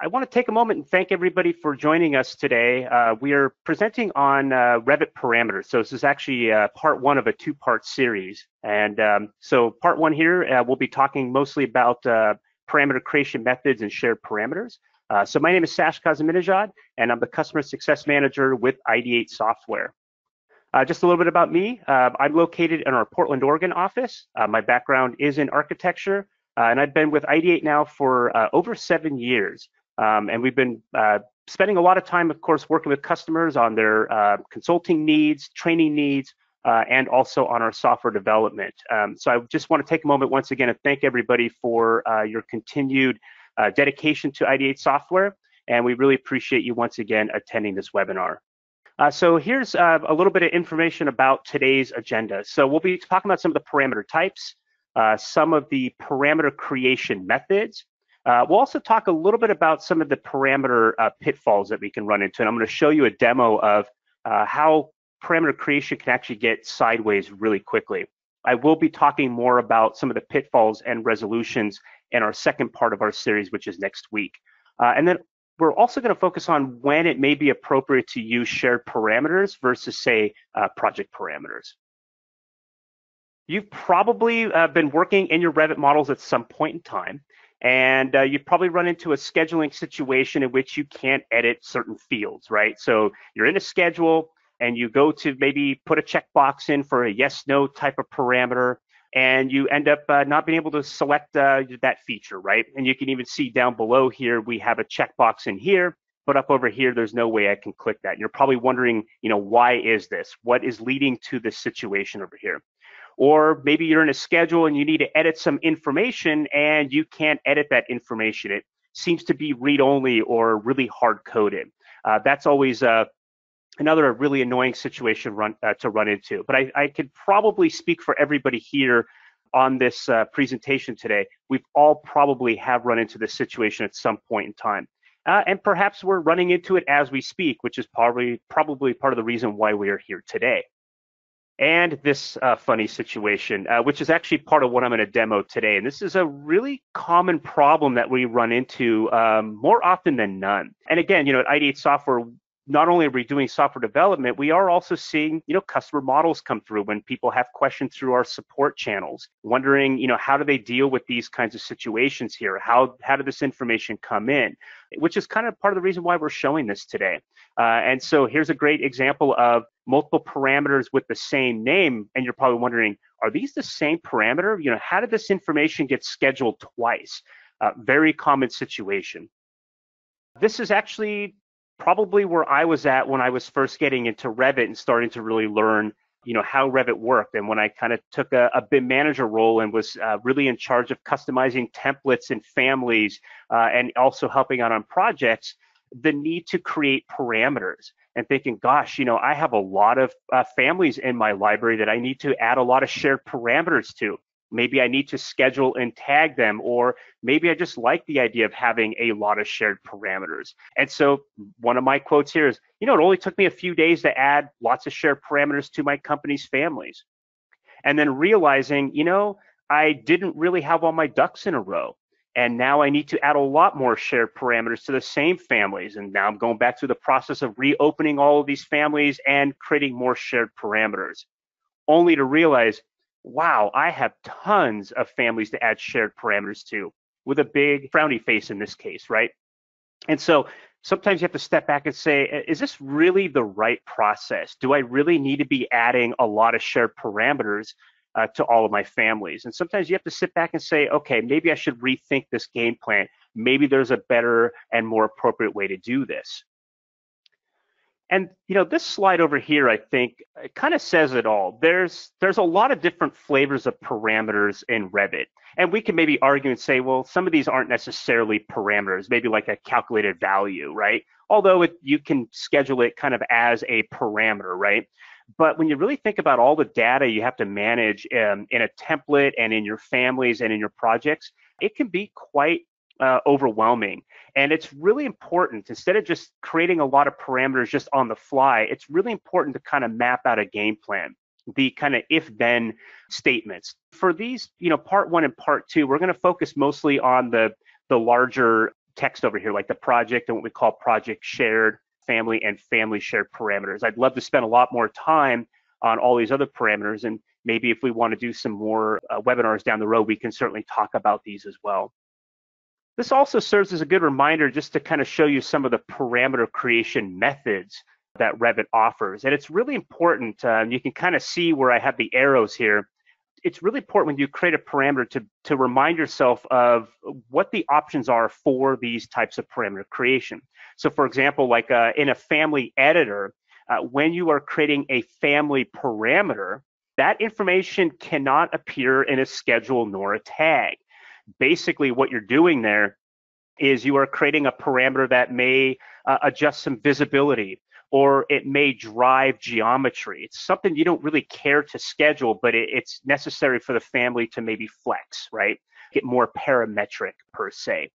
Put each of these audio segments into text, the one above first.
I want to take a moment and thank everybody for joining us today. We are presenting on Revit parameters. So this is actually part one of a two-part series. And so part one here, we'll be talking mostly about parameter creation methods and shared parameters. So my name is Sash Kazimidajad, and I'm the Customer Success Manager with Ideate Software. Just a little bit about me. I'm located in our Portland, Oregon office. My background is in architecture, and I've been with Ideate now for over 7 years. And we've been spending a lot of time, of course, working with customers on their consulting needs, training needs, and also on our software development. So I just want to take a moment once again and thank everybody for your continued dedication to Ideate Software. And we really appreciate you once again attending this webinar. So here's a little bit of information about today's agenda. So we'll be talking about some of the parameter types, some of the parameter creation methods. We'll also talk a little bit about some of the parameter pitfalls that we can run into. And I'm going to show you a demo of how parameter creation can actually get sideways really quickly. I will be talking more about some of the pitfalls and resolutions in our second part of our series, which is next week. And then we're also going to focus on when it may be appropriate to use shared parameters versus, say, project parameters. You've probably been working in your Revit models at some point in time, and you've probably run into a scheduling situation in which you can't edit certain fields, right? So you're in a schedule, and you go to maybe put a checkbox in for a yes/no type of parameter, and you end up not being able to select that feature, right? And you can even see down below here, we have a checkbox in here, but up over here, there's no way I can click that. And you're probably wondering, why is this? What is leading to this situation over here? Or maybe you're in a schedule and you need to edit some information and you can't edit that information. It seems to be read-only or really hard-coded. That's always another really annoying situation to run into. But I could probably speak for everybody here on this presentation today. We've all probably have run into this situation at some point in time. And perhaps we're running into it as we speak, which is probably part of the reason why we are here today. And this funny situation, which is actually part of what I'm going to demo today. And this is a really common problem that we run into more often than none. And again, at Ideate Software, not only are we doing software development, we are also seeing, customer models come through when people have questions through our support channels, wondering, how do they deal with these kinds of situations here? How did this information come in? Which is kind of part of the reason why we're showing this today. And so here's a great example of multiple parameters with the same name. And you're probably wondering, are these the same parameter? How did this information get scheduled twice? Very common situation. This is actually probably where I was at when I was first getting into Revit and starting to really learn, how Revit worked. And when I kind of took a BIM manager role and was really in charge of customizing templates and families and also helping out on projects, the need to create parameters and thinking, gosh, I have a lot of families in my library that I need to add a lot of shared parameters to. Maybe I need to schedule and tag them, or maybe I just like the idea of having a lot of shared parameters. And so one of my quotes here is, it only took me a few days to add lots of shared parameters to my company's families. And then realizing, I didn't really have all my ducks in a row. And now I need to add a lot more shared parameters to the same families. And now I'm going back through the process of reopening all of these families and creating more shared parameters, only to realize, wow, I have tons of families to add shared parameters to, with a big frowny face in this case, right? And so sometimes you have to step back and say, is this really the right process? Do I really need to be adding a lot of shared parameters to all of my families? And sometimes you have to sit back and say, okay, maybe I should rethink this game plan. Maybe there's a better and more appropriate way to do this. And this slide over here, I think, it kind of says it all. There's a lot of different flavors of parameters in Revit. And we can maybe argue and say, well, some of these aren't necessarily parameters, maybe like a calculated value, right? Although you can schedule it kind of as a parameter, right? But when you really think about all the data you have to manage in a template and in your families and in your projects, it can be quite overwhelming. And it's really important, instead of just creating a lot of parameters just on the fly, it's really important to kind of map out a game plan, the kind of if-then statements. For these, part one and part two, we're going to focus mostly on the larger text over here, like the project and what we call project shared, family, and family shared parameters. I'd love to spend a lot more time on all these other parameters, and maybe if we want to do some more webinars down the road, we can certainly talk about these as well. This also serves as a good reminder just to kind of show you some of the parameter creation methods that Revit offers. And it's really important, you can kind of see where I have the arrows here. It's really important when you create a parameter to remind yourself of what the options are for these types of parameter creation. So for example, like in a family editor, when you are creating a family parameter, that information cannot appear in a schedule nor a tag. Basically, what you're doing there is you are creating a parameter that may adjust some visibility, or it may drive geometry. It's something you don't really care to schedule, but it's necessary for the family to maybe flex, right? Get more parametric per se.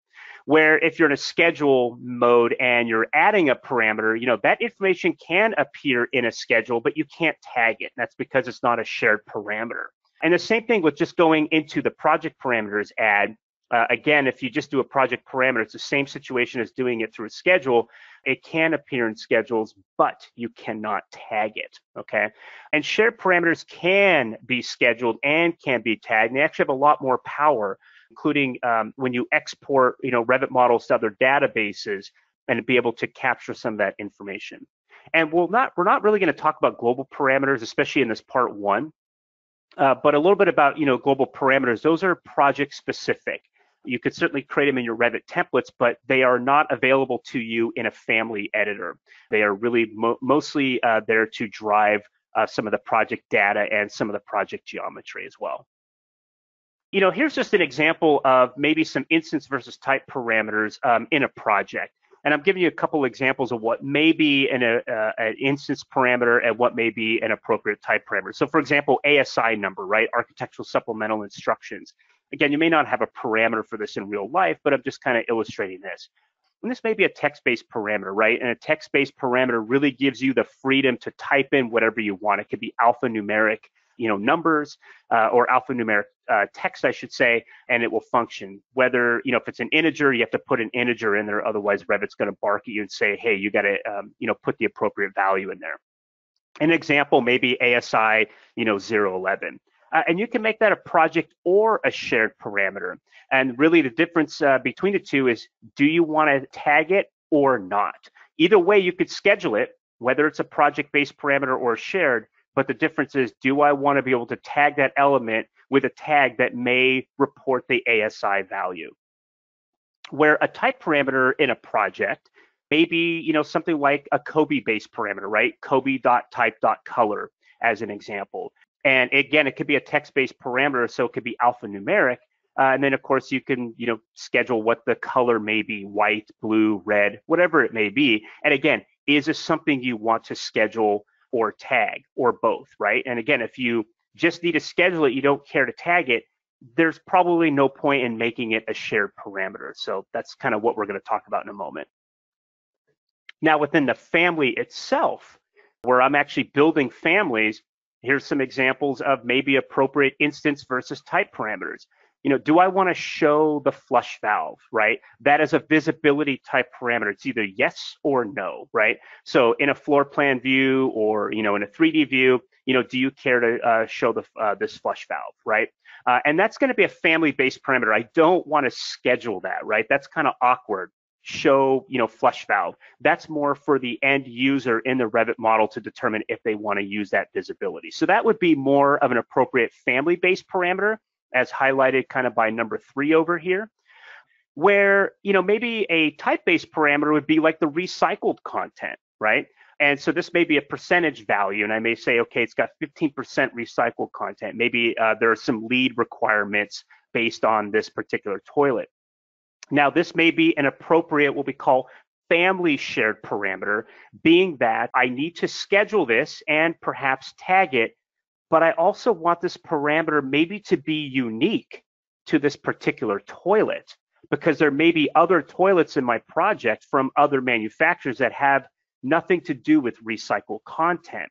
Where if you're in a schedule mode and you're adding a parameter, that information can appear in a schedule, but you can't tag it. That's because it's not a shared parameter. And the same thing with just going into the project parameters add. Again, if you just do a project parameter, it's the same situation as doing it through a schedule. It can appear in schedules, but you cannot tag it, okay? And shared parameters can be scheduled and can be tagged, and they actually have a lot more power, including when you export, Revit models to other databases and be able to capture some of that information. And we're not really going to talk about global parameters, especially in this part one, but a little bit about, global parameters. Those are project specific. You could certainly create them in your Revit templates, but they are not available to you in a family editor. They are really mostly there to drive some of the project data and some of the project geometry as well. Here's just an example of maybe some instance versus type parameters in a project. And I'm giving you a couple examples of what may be an instance parameter and what may be an appropriate type parameter. So for example, ASI number, right? Architectural Supplemental Instructions. Again, you may not have a parameter for this in real life, but I'm just kind of illustrating this. And this may be a text-based parameter, right? And a text-based parameter really gives you the freedom to type in whatever you want. It could be alphanumeric, numbers or alphanumeric text, I should say, and it will function. Whether, if it's an integer, you have to put an integer in there. Otherwise, Revit's going to bark at you and say, hey, you got to, put the appropriate value in there. An example may be ASI, 011. And you can make that a project or a shared parameter. And really the difference between the two is, do you want to tag it or not? Either way, you could schedule it, whether it's a project-based parameter or shared, but the difference is, do I want to be able to tag that element with a tag that may report the ASI value? Where a type parameter in a project may be, something like a Kobe-based parameter, right? Kobe.type.color as an example. And again, it could be a text-based parameter, so it could be alphanumeric. And then, of course, you can, schedule what the color may be, white, blue, red, whatever it may be. And again, is this something you want to schedule or tag or both, right? And again, if you just need to schedule it, you don't care to tag it, there's probably no point in making it a shared parameter. So that's kind of what we're going to talk about in a moment. Now, within the family itself, where I'm actually building families, here's some examples of maybe appropriate instance versus type parameters. Do I want to show the flush valve, right? That is a visibility type parameter. It's either yes or no, right? So in a floor plan view or, in a 3D view, do you care to show this flush valve, right? And that's going to be a family-based parameter. I don't want to schedule that, right? That's kind of awkward. Show, flush valve. That's more for the end user in the Revit model to determine if they want to use that visibility. So that would be more of an appropriate family-based parameter, as highlighted kind of by number 3 over here, where, maybe a type-based parameter would be like the recycled content, right? And so this may be a percentage value, and I may say, okay, it's got 15% recycled content. Maybe there are some lead requirements based on this particular toilet. Now, this may be an appropriate, what we call family shared parameter, being that I need to schedule this and perhaps tag it, but I also want this parameter maybe to be unique to this particular toilet, because there may be other toilets in my project from other manufacturers that have nothing to do with recycled content.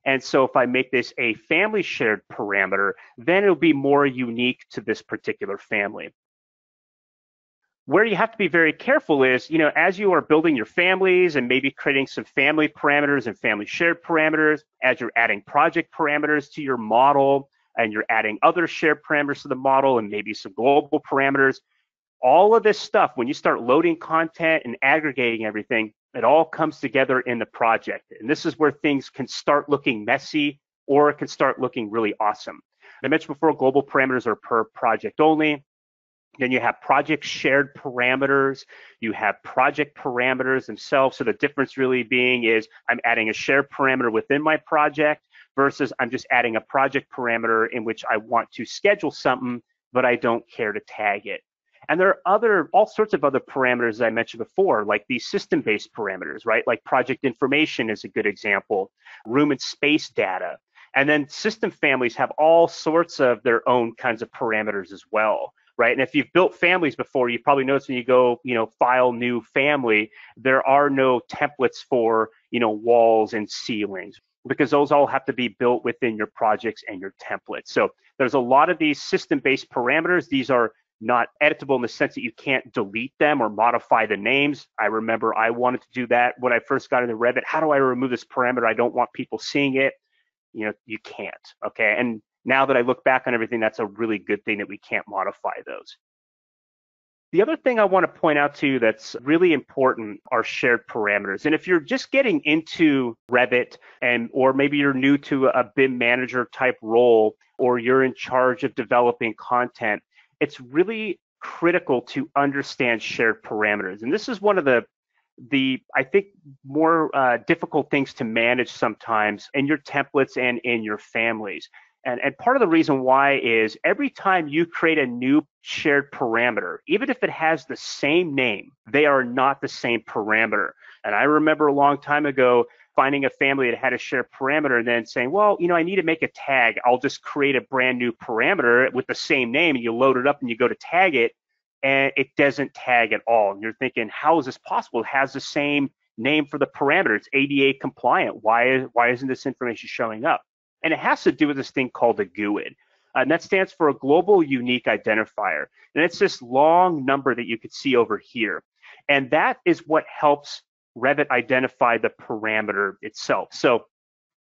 And so if I make this a family shared parameter, then it'll be more unique to this particular family. Where you have to be very careful is, as you are building your families and maybe creating some family parameters and family shared parameters, as you're adding project parameters to your model, and you're adding other shared parameters to the model and maybe some global parameters, all of this stuff, when you start loading content and aggregating everything, it all comes together in the project. And this is where things can start looking messy, or it can start looking really awesome. I mentioned before, global parameters are per project only. Then you have project shared parameters. You have project parameters themselves. So the difference really being is I'm adding a shared parameter within my project versus I'm just adding a project parameter in which I want to schedule something, but I don't care to tag it. And there are all sorts of other parameters that I mentioned before, like these system-based parameters, right? Like project information is a good example, room and space data. And then system families have all sorts of their own kinds of parameters as well, right? And if you've built families before, you probably noticed when you go, file new family, there are no templates for, walls and ceilings, because those all have to be built within your projects and your templates. So there's a lot of these system-based parameters. These are not editable in the sense that you can't delete them or modify the names. I remember I wanted to do that when I first got into Revit. How do I remove this parameter? I don't want people seeing it. You can't, okay? And now that I look back on everything, that's a really good thing that we can't modify those. The other thing I want to point out to you that's really important are shared parameters. And if you're just getting into Revit, or maybe you're new to a BIM manager type role, or you're in charge of developing content, it's really critical to understand shared parameters. And this is one of the I think more difficult things to manage sometimes in your templates and in your families. And part of the reason why is every time you create a new shared parameter, even if it has the same name, they are not the same parameter. And I remember a long time ago finding a family that had a shared parameter and then saying, well, I need to make a tag. I'll just create a brand new parameter with the same name, and you load it up and you go to tag it, and it doesn't tag at all. And you're thinking, how is this possible? It has the same name for the parameter. It's ADA compliant. Why isn't this information showing up? And it has to do with this thing called a GUID. And that stands for a global unique identifier. And it's this long number that you could see over here. And that is what helps Revit identify the parameter itself. So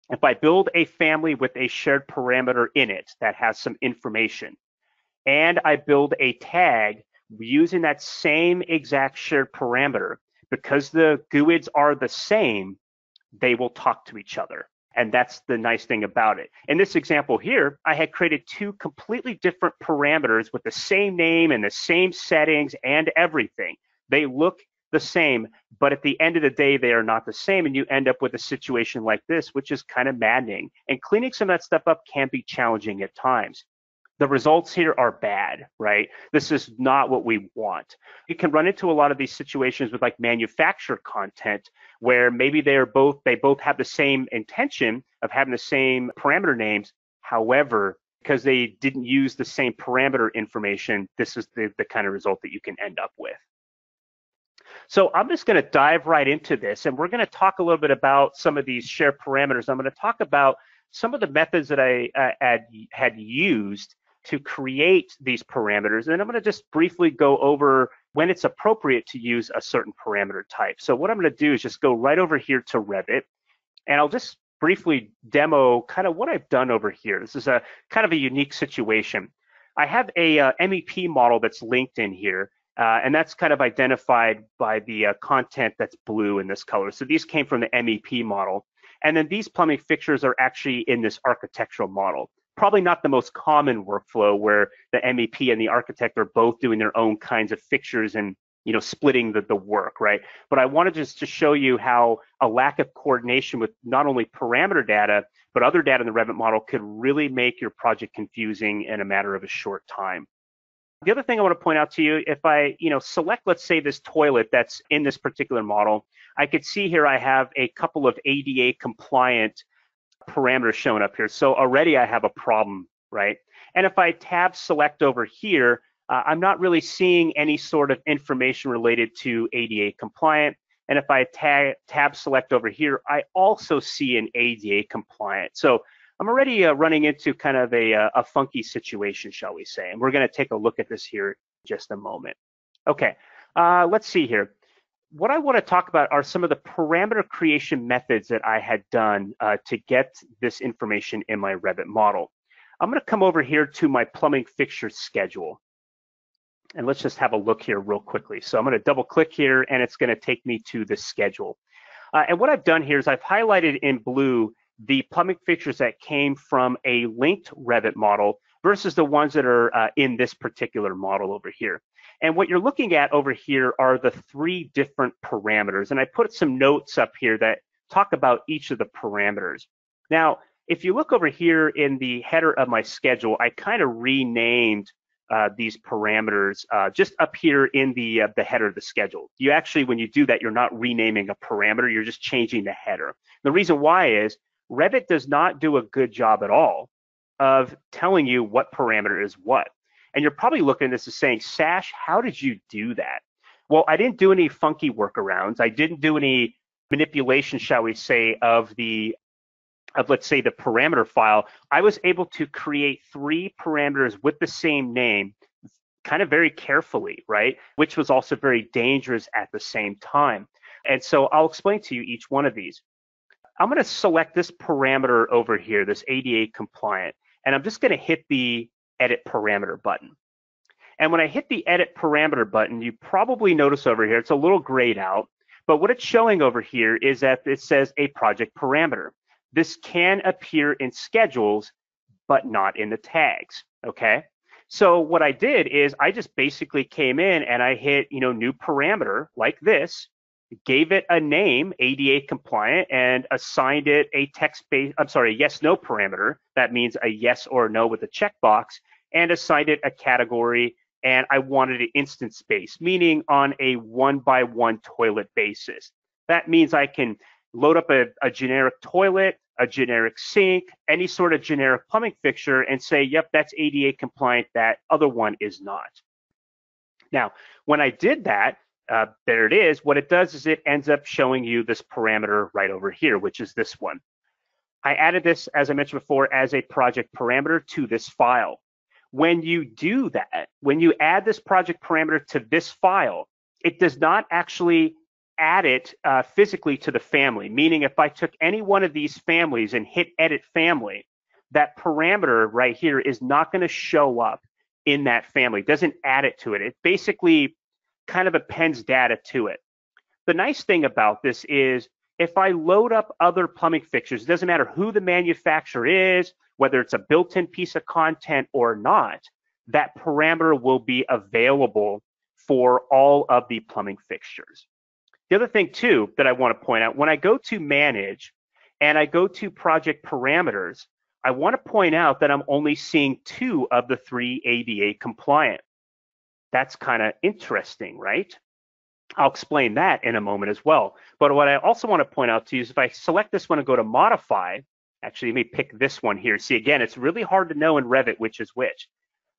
if I build a family with a shared parameter in it that has some information, and I build a tag using that same exact shared parameter, because the GUIDs are the same, they will talk to each other. And that's the nice thing about it. In this example here, I had created two completely different parameters with the same name and the same settings and everything. They look the same, but at the end of the day, they are not the same. And you end up with a situation like this, which is kind of maddening. And cleaning some of that stuff up can be challenging at times. The results here are bad, right? This is not what we want. You can run into a lot of these situations with like manufactured content where maybe they both have the same intention of having the same parameter names. However, because they didn't use the same parameter information, this is the kind of result that you can end up with. So I'm just going to dive right into this, and we're going to talk a little bit about some of these shared parameters. I'm going to talk about some of the methods that I had used to create these parameters. And I'm going to just briefly go over when it's appropriate to use a certain parameter type. So what I'm going to do is just go right over here to Revit, and I'll just briefly demo kind of what I've done over here. This is a kind of a unique situation. I have a MEP model that's linked in here, and that's kind of identified by the content that's blue in this color. So these came from the MEP model. And then these plumbing fixtures are actually in this architectural model. Probably not the most common workflow where the MEP and the architect are both doing their own kinds of fixtures and splitting the work, right? But I wanted just to show you how a lack of coordination with not only parameter data, but other data in the Revit model could really make your project confusing in a matter of a short time. The other thing I want to point out to you, if I select, let's say, this toilet that's in this particular model, I could see here I have a couple of ADA compliant parameters showing up here. So already I have a problem, right? And if I tab select over here, I'm not really seeing any sort of information related to ADA compliant. And if I tab select over here, I also see an ADA compliant. So I'm already running into kind of a funky situation, shall we say. And we're going to take a look at this here in just a moment. Okay, Let's see here. What I want to talk about are some of the parameter creation methods that I had done to get this information in my Revit model. I'm going to come over here to my plumbing fixture schedule. And let's just have a look here real quickly. So I'm going to double click here and it's going to take me to the schedule. And what I've done here is I've highlighted in blue the plumbing fixtures that came from a linked Revit model versus the ones that are in this particular model over here. And what you're looking at over here are the 3 different parameters. And I put some notes up here that talk about each of the parameters. Now, if you look over here in the header of my schedule, I kind of renamed these parameters just up here in the header of the schedule. You actually, when you do that, you're not renaming a parameter, you're just changing the header. The reason why is Revit does not do a good job at all of telling you what parameter is what. And you're probably looking at this as saying, Sash, how did you do that? Well, I didn't do any funky workarounds. I didn't do any manipulation, shall we say, of let's say the parameter file. I was able to create 3 parameters with the same name kind of very carefully, right? Which was also very dangerous at the same time. And so I'll explain to you each one of these. I'm going to select this parameter over here, this ADA compliant, and I'm just going to hit the edit parameter button. And when I hit the edit parameter button, you probably notice over here, it's a little grayed out, but what it's showing over here is that it says a project parameter. This can appear in schedules, but not in the tags, okay? So what I did is I just basically came in and I hit, new parameter like this, gave it a name, ADA compliant, and assigned it a yes/no parameter. That means a yes or no with a checkbox, and assigned it a category, and I wanted an instance space, meaning on a 1-by-1 toilet basis. That means I can load up a generic toilet, a generic sink, any sort of generic plumbing fixture, and say, yep, that's ADA compliant, that other one is not. Now, when I did that, there it is. What it does is it ends up showing you this parameter right over here, which is this one. I added this, as I mentioned before, as a project parameter to this file. When you do that, when you add this project parameter to this file, it does not actually add it physically to the family, meaning if I took any one of these families and hit edit family, that parameter right here is not going to show up in that family. It doesn't add it to it. It basically kind of appends data to it. The nice thing about this is if I load up other plumbing fixtures, it doesn't matter who the manufacturer is, whether it's a built-in piece of content or not, that parameter will be available for all of the plumbing fixtures. The other thing too that I want to point out, when I go to manage and I go to project parameters, I want to point out that I'm only seeing 2 of the 3 ADA compliant. That's kind of interesting, right? I'll explain that in a moment as well. But what I also want to point out to you is if I select this one and go to modify, actually let me pick this one here. See, again, it's really hard to know in Revit which is which.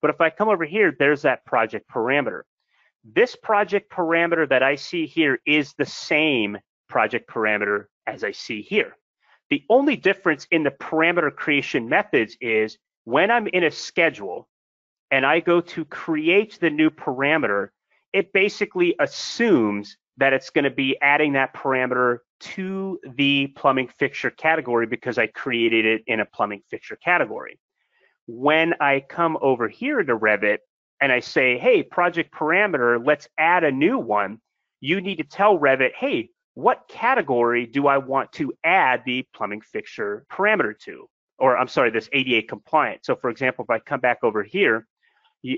But if I come over here, there's that project parameter. This project parameter that I see here is the same project parameter as I see here. The only difference in the parameter creation methods is when I'm in a schedule and I go to create the new parameter, it basically assumes that it's going to be adding that parameter to the plumbing fixture category because I created it in a plumbing fixture category. When I come over here to Revit and I say, hey, project parameter, let's add a new one, you need to tell Revit, hey, what category do I want to add the plumbing fixture parameter to? Or I'm sorry, this ADA compliant. So for example, if I come back over here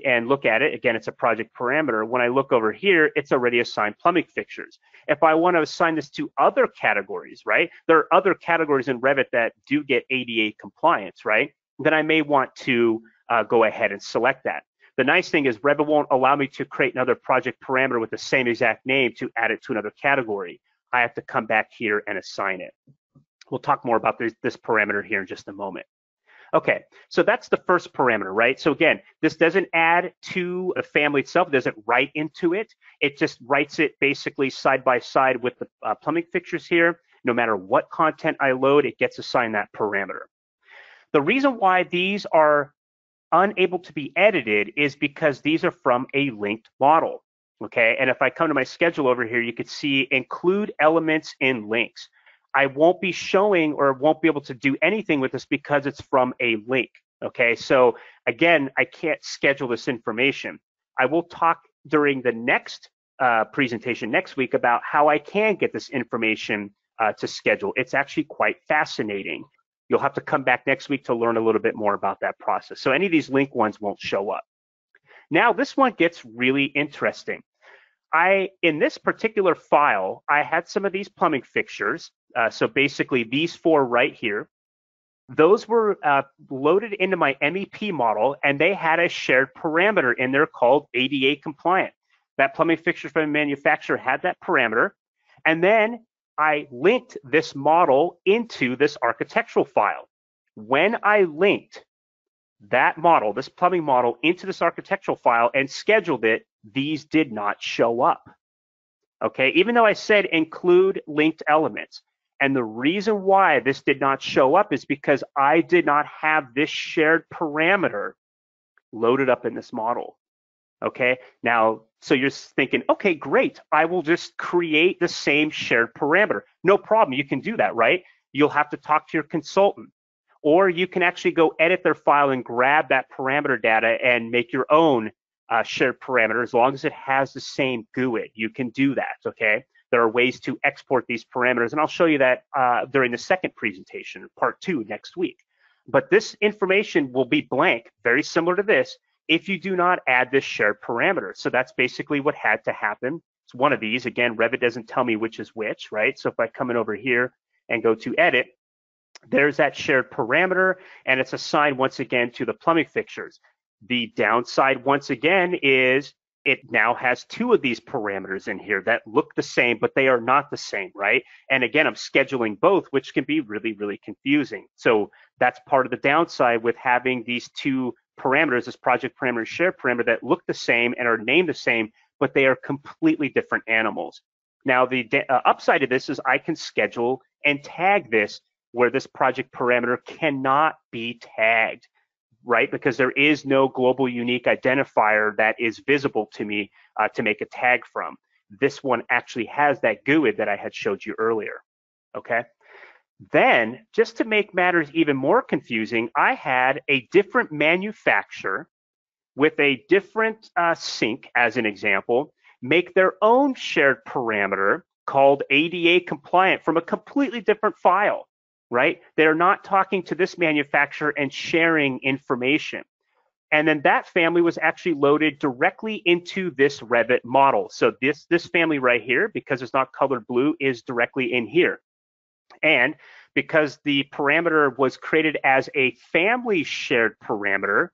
and look at it, again, it's a project parameter. When I look over here, it's already assigned plumbing fixtures. If I want to assign this to other categories, right? There are other categories in Revit that do get ADA compliance, right? Then I may want to go ahead and select that. The nice thing is Revit won't allow me to create another project parameter with the same exact name to add it to another category. I have to come back here and assign it. We'll talk more about this parameter here in just a moment. Okay, so that's the first parameter, right? So again, this doesn't add to a family itself, it doesn't write into it. It just writes it basically side by side with the plumbing fixtures here. No matter what content I load, it gets assigned that parameter. The reason why these are unable to be edited is because these are from a linked model. okay? And if I come to my schedule over here, you could see include elements in links. I won't be showing or won't be able to do anything with this because it's from a link, okay? So again, I can't schedule this information. I will talk during the next presentation next week about how I can get this information to schedule. It's actually quite fascinating. You'll have to come back next week to learn a little bit more about that process. So any of these link ones won't show up. Now this one gets really interesting. In this particular file, I had some of these plumbing fixtures. So basically these four right here, those were loaded into my MEP model, and they had a shared parameter in there called ADA compliant. That plumbing fixture from the manufacturer had that parameter. And then I linked this model into this architectural file. When I linked that model, this plumbing model, into this architectural file and scheduled it, these did not show up. Okay, even though I said include linked elements. And the reason why this did not show up is because I did not have this shared parameter loaded up in this model. Okay, now, so you're thinking, okay, great, I will just create the same shared parameter. No problem, you can do that, right? You'll have to talk to your consultant, or you can actually go edit their file and grab that parameter data and make your own shared parameter. As long as it has the same GUID, you can do that, okay? There are ways to export these parameters, and I'll show you that during the second presentation, part 2, next week. But this information will be blank, very similar to this, if you do not add this shared parameter. So that's basically what had to happen. It's one of these. Again, Revit doesn't tell me which is which, right? So if I come in over here and go to edit, there's that shared parameter, and it's assigned once again to the plumbing fixtures. The downside, once again, is it now has 2 of these parameters in here that look the same, but they are not the same, right? And again, I'm scheduling both, which can be really, really confusing. So that's part of the downside with having these 2 parameters, this project parameter and share parameter, that look the same and are named the same, but they are completely different animals. Now, the upside of this is I can schedule and tag this where this project parameter cannot be tagged, right? Because there is no global unique identifier that is visible to me to make a tag from. This one actually has that GUID that I had showed you earlier, okay? Then, just to make matters even more confusing, I had a different manufacturer with a different sink, as an example, make their own shared parameter called ADA compliant from a completely different file, right? They're not talking to this manufacturer and sharing information. And then that family was actually loaded directly into this Revit model. So this family right here, because it's not colored blue, is directly in here. And because the parameter was created as a family shared parameter,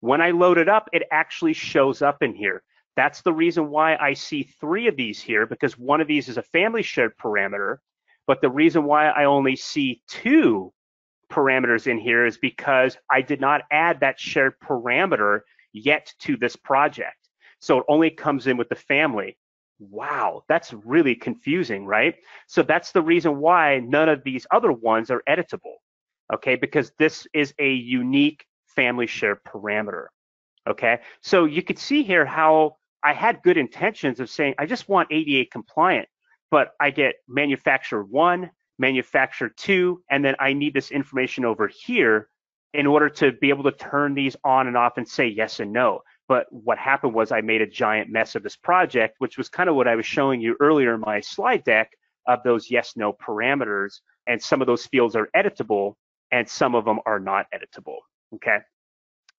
when I load it up, it actually shows up in here. That's the reason why I see 3 of these here, because one of these is a family shared parameter. But the reason why I only see 2 parameters in here is because I did not add that shared parameter yet to this project. So it only comes in with the family. Wow, that's really confusing, right? So that's the reason why none of these other ones are editable, okay? Because this is a unique family shared parameter, okay? So you could see here how I had good intentions of saying, I just want ADA compliant, but I get manufacturer 1, manufacturer 2, and then I need this information over here in order to be able to turn these on and off and say yes and no. But what happened was I made a giant mess of this project, which was kind of what I was showing you earlier in my slide deck of those yes/no parameters. And some of those fields are editable and some of them are not editable, okay?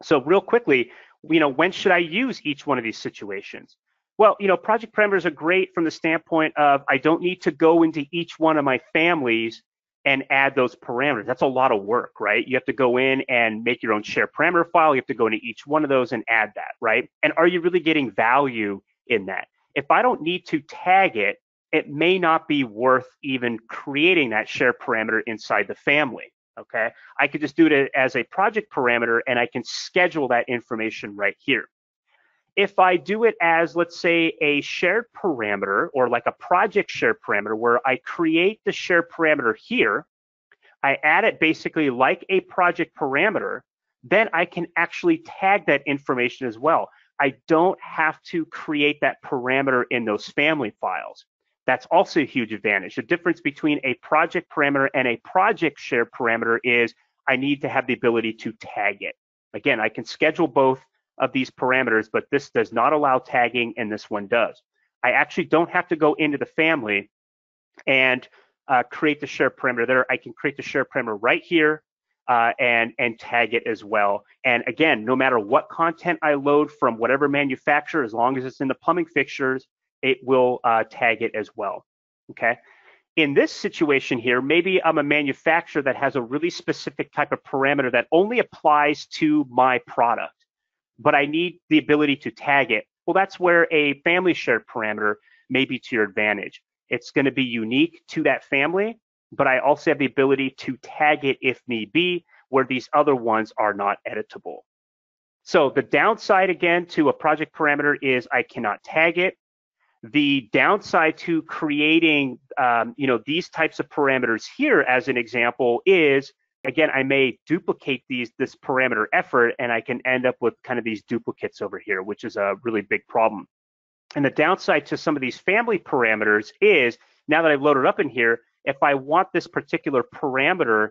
So real quickly, when should I use each one of these situations? Well, project parameters are great from the standpoint of I don't need to go into each one of my families and add those parameters. That's a lot of work, right? You have to go in and make your own share parameter file. You have to go into each one of those and add that, right? And are you really getting value in that? If I don't need to tag it, it may not be worth even creating that share parameter inside the family, okay? I could just do it as a project parameter and I can schedule that information right here. If I do it as, let's say, a shared parameter or like a project shared parameter where I create the shared parameter here, I add it basically like a project parameter, then I can actually tag that information as well. I don't have to create that parameter in those family files. That's also a huge advantage. The difference between a project parameter and a project share parameter is I need to have the ability to tag it. Again, I can schedule both of these parameters, but this does not allow tagging, and this one does. I actually don't have to go into the family and create the share parameter there. I can create the share parameter right here and tag it as well. And again, no matter what content I load from whatever manufacturer, as long as it's in the plumbing fixtures, it will tag it as well, okay? In this situation here, maybe I'm a manufacturer that has a really specific type of parameter that only applies to my product, but I need the ability to tag it. Well, that's where a family shared parameter may be to your advantage. It's going to be unique to that family, but I also have the ability to tag it if need be, where these other ones are not editable. So the downside, again, to a project parameter is I cannot tag it. The downside to creating these types of parameters here, as an example, is, again, I may duplicate this parameter effort, and I can end up with kind of these duplicates over here, which is a really big problem. And the downside to some of these family parameters is, now that I've loaded up in here, if I want this particular parameter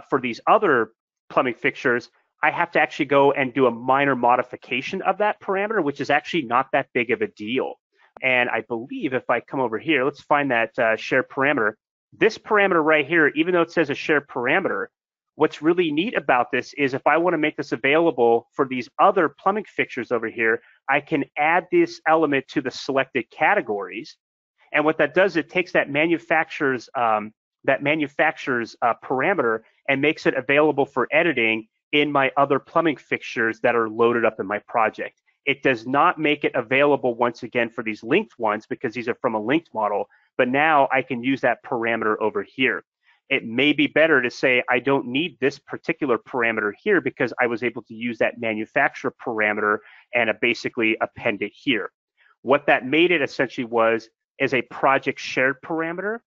for these other plumbing fixtures, I have to actually go and do a minor modification of that parameter, which is actually not that big of a deal. And I believe if I come over here, let's find that shared parameter. This parameter right here, even though it says a shared parameter, what's really neat about this is if I want to make this available for these other plumbing fixtures over here, I can add this element to the selected categories. And what that does, it takes that manufacturer's parameter and makes it available for editing in my other plumbing fixtures that are loaded up in my project. It does not make it available once again for these linked ones because these are from a linked model, but now I can use that parameter over here. It may be better to say I don't need this particular parameter here because I was able to use that manufacturer parameter and basically append it here. What that made it essentially was as a project shared parameter.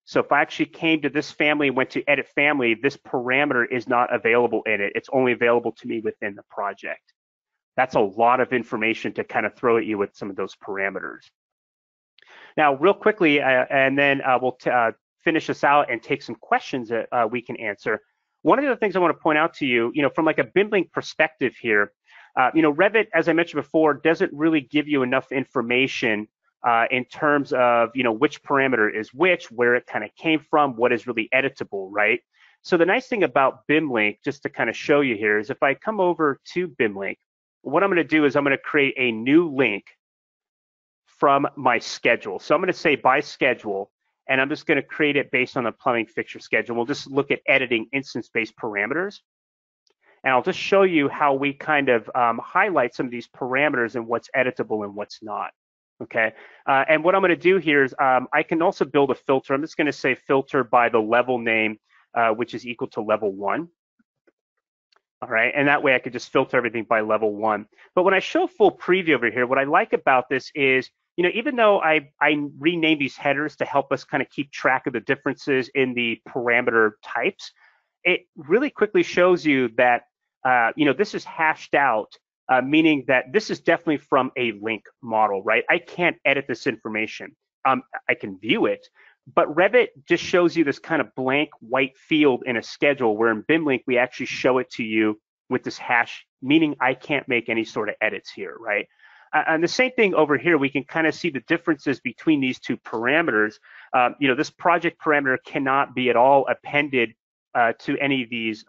So if I actually came to this family and went to edit family, this parameter is not available in it. It's only available to me within the project. That's a lot of information to kind of throw at you with some of those parameters. Now, real quickly, and then we'll finish this out and take some questions that we can answer. One of the things I want to point out to you, from like a BIM Link perspective here, Revit, as I mentioned before, doesn't really give you enough information in terms of, which parameter is which, where it kind of came from, what is really editable, right? So the nice thing about BIM Link, just to kind of show you here, is if I come over to BIM Link, what I'm going to do is I'm going to create a new link from my schedule. So I'm going to say by schedule, and I'm just going to create it based on the plumbing fixture schedule. We'll just look at editing instance-based parameters. And I'll just show you how we kind of highlight some of these parameters and what's editable and what's not. Okay, and what I'm going to do here is I can also build a filter. I'm just going to say filter by the level name, which is equal to level 1. All right, and that way I could just filter everything by level 1. But when I show full preview over here, what I like about this is, even though I renamed these headers to help us kind of keep track of the differences in the parameter types, it really quickly shows you that, this is hashed out, meaning that this is definitely from a link model, right? I can't edit this information. I can view it, but Revit just shows you this kind of blank white field in a schedule, where in BIM Link, we actually show it to you with this hash, meaning I can't make any sort of edits here, right? And the same thing over here, we can kind of see the differences between these two parameters. This project parameter cannot be at all appended to any of these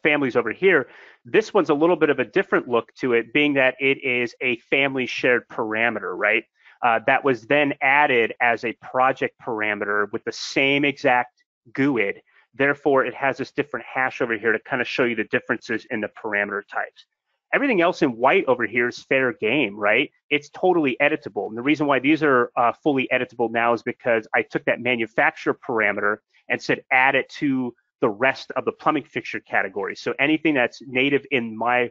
families over here. This one's a little bit of a different look to it, being that it is a family shared parameter, right? That was then added as a project parameter with the same exact GUID. Therefore, it has this different hash over here to kind of show you the differences in the parameter types. Everything else in white over here is fair game, right? It's totally editable. And the reason why these are fully editable now is because I took that manufacturer parameter and said add it to the rest of the plumbing fixture category. So anything that's native in my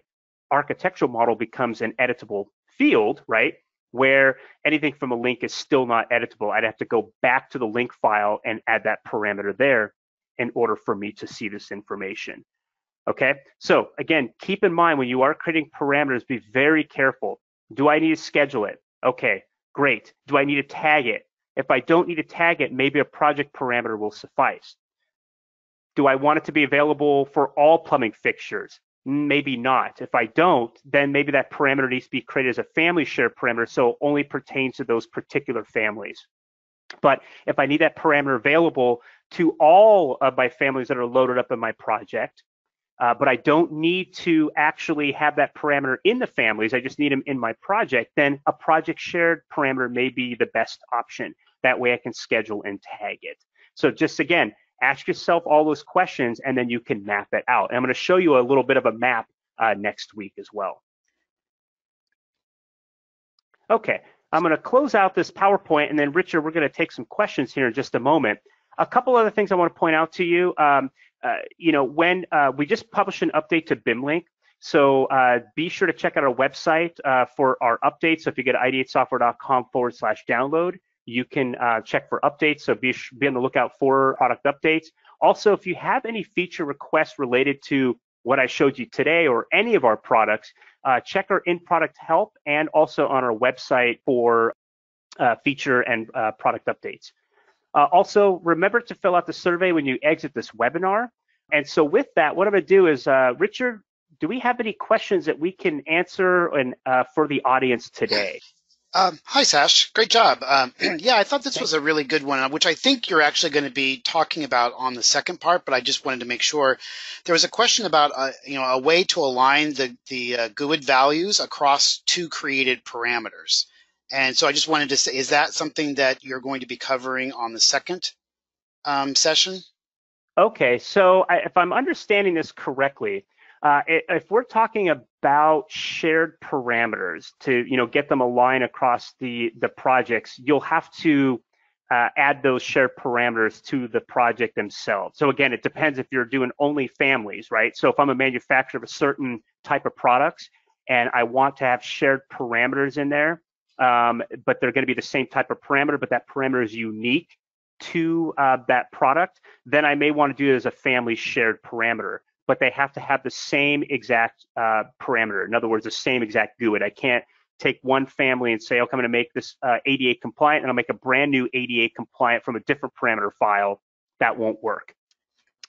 architectural model becomes an editable field, right? Where anything from a link is still not editable. I'd have to go back to the link file and add that parameter there in order for me to see this information. Okay, so again, keep in mind when you are creating parameters, be very careful. Do I need to schedule it? Okay, great. Do I need to tag it? If I don't need to tag it, maybe a project parameter will suffice. Do I want it to be available for all plumbing fixtures? Maybe not. If I don't, then maybe that parameter needs to be created as a family shared parameter, so it only pertains to those particular families. But if I need that parameter available to all of my families that are loaded up in my project, but I don't need to actually have that parameter in the families, I just need them in my project, then a project shared parameter may be the best option. That way I can schedule and tag it. So just again, ask yourself all those questions and then you can map it out. And I'm going to show you a little bit of a map next week as well. Okay, I'm going to close out this PowerPoint and then Richard, we're going to take some questions here in just a moment. A couple other things I want to point out to you. When we just published an update to BIM Link, so be sure to check out our website for our updates. So if you go to ideatesoftware.com/download, you can check for updates. So be on the lookout for product updates. Also, if you have any feature requests related to what I showed you today or any of our products, check our in-product help and also on our website for feature and product updates. Also, remember to fill out the survey when you exit this webinar. And so with that, what I'm going to do is, Richard, do we have any questions that we can answer and, for the audience today? Hi, Sash. Great job. Yeah, I thought this was a really good one, which I think you're actually going to be talking about on the second part, but I just wanted to make sure. There was a question about a way to align the GUID values across two created parameters. And so I just wanted to say, is that something that you're going to be covering on the second session? Okay, so if I'm understanding this correctly, if we're talking about shared parameters to get them aligned across the projects, you'll have to add those shared parameters to the project themselves. So again, it depends if you're doing only families, right? So if I'm a manufacturer of a certain type of products and I want to have shared parameters in there, but they're going to be the same type of parameter, but that parameter is unique to that product, then I may want to do it as a family shared parameter, but they have to have the same exact parameter. In other words, the same exact GUID. I can't take one family and say, okay, I'm going to make this ADA compliant and I'll make a brand new ADA compliant from a different parameter file. That won't work.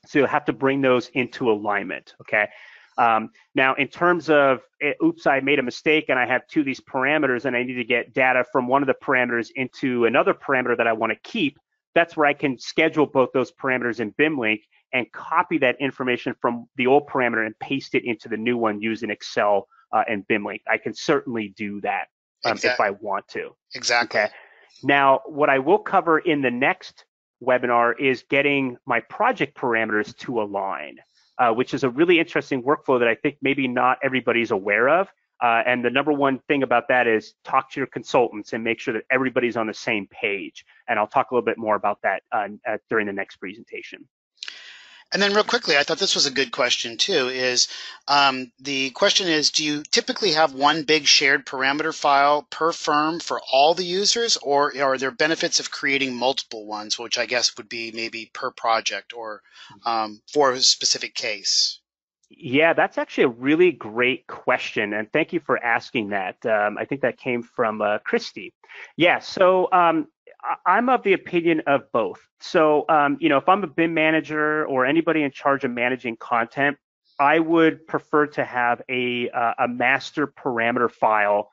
So you'll have to bring those into alignment, okay? Now, in terms of, oops, I made a mistake and I have two of these parameters and I need to get data from one of the parameters into another parameter that I want to keep, that's where I can schedule both those parameters in BIM Link and copy that information from the old parameter and paste it into the new one using Excel and BIM Link. I can certainly do that if I want to. Exactly. Okay. Now, what I will cover in the next webinar is getting my project parameters to align, which is a really interesting workflow that I think maybe not everybody's aware of. And the number one thing about that is talk to your consultants and make sure that everybody's on the same page. And I'll talk a little bit more about that during the next presentation. And then real quickly, I thought this was a good question too, is the question is, do you typically have one big shared parameter file per firm for all the users, or are there benefits of creating multiple ones, which I guess would be maybe per project or for a specific case? Yeah, that's actually a really great question, and thank you for asking that. I think that came from Christy. Yeah, so I'm of the opinion of both. So, if I'm a BIM manager or anybody in charge of managing content, I would prefer to have a master parameter file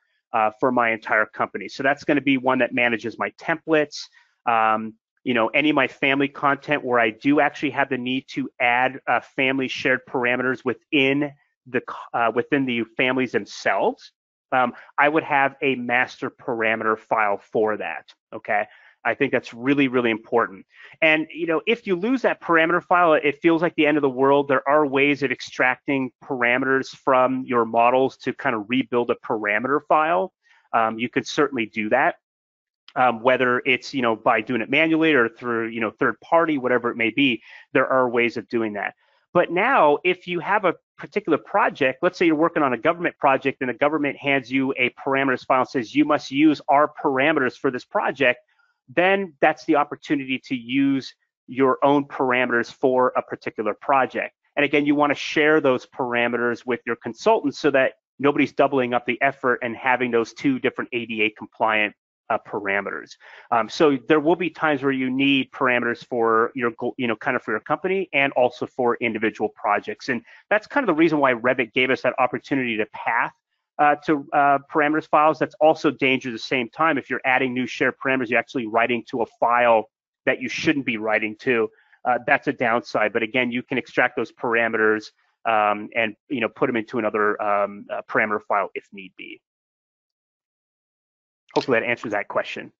for my entire company. So that's going to be one that manages my templates. Any of my family content where I do actually have the need to add family shared parameters within the families themselves, I would have a master parameter file for that, okay? I think that's really, really important. And, if you lose that parameter file, it feels like the end of the world. There are ways of extracting parameters from your models to kind of rebuild a parameter file. You could certainly do that. Whether it's by doing it manually or through third party, whatever it may be, there are ways of doing that. But now, if you have a particular project, let's say you're working on a government project and the government hands you a parameters file and says you must use our parameters for this project, then that's the opportunity to use your own parameters for a particular project. And again, you want to share those parameters with your consultants so that nobody's doubling up the effort and having those two different ADA compliant parameters. So there will be times where you need parameters for your, kind of for your company and also for individual projects. And that's kind of the reason why Revit gave us that opportunity to path to parameters files. That's also dangerous at the same time. If you're adding new shared parameters, you're actually writing to a file that you shouldn't be writing to. That's a downside. But again, you can extract those parameters and put them into another parameter file if need be. Hopefully that answers that question.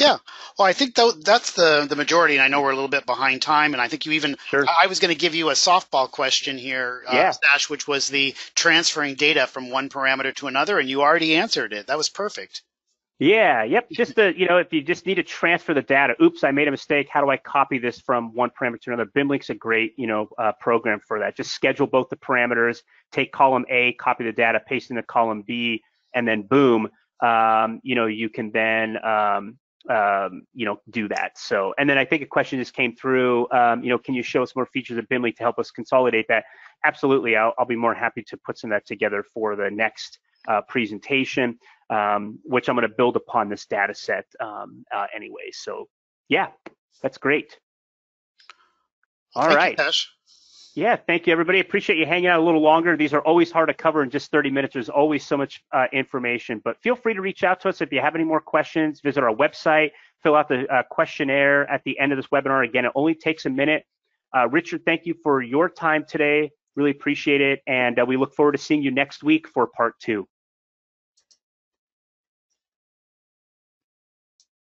Yeah, well, I think that's the majority, and I know we're a little bit behind time, and I think you even, sure. I was going to give you a softball question here, Sash, which was the transferring data from one parameter to another, and you already answered it. That was perfect. Yeah, yep, just if you just need to transfer the data, oops, I made a mistake, how do I copy this from one parameter to another? BIM Link's a great, program for that. Just schedule both the parameters, take column A, copy the data, paste into column B, and then boom, you can then do that. So, and then I think a question just came through, can you show us more features of BIM Link to help us consolidate that? Absolutely, I'll be more happy to put some of that together for the next presentation, which I'm going to build upon this data set anyway. So yeah, that's great. All right. Thank you, Tash. Yeah, thank you, everybody. Appreciate you hanging out a little longer. These are always hard to cover in just 30 minutes. There's always so much information, but feel free to reach out to us if you have any more questions. Visit our website, fill out the questionnaire at the end of this webinar. Again, it only takes a minute. Richard, thank you for your time today. Really appreciate it, and we look forward to seeing you next week for part 2.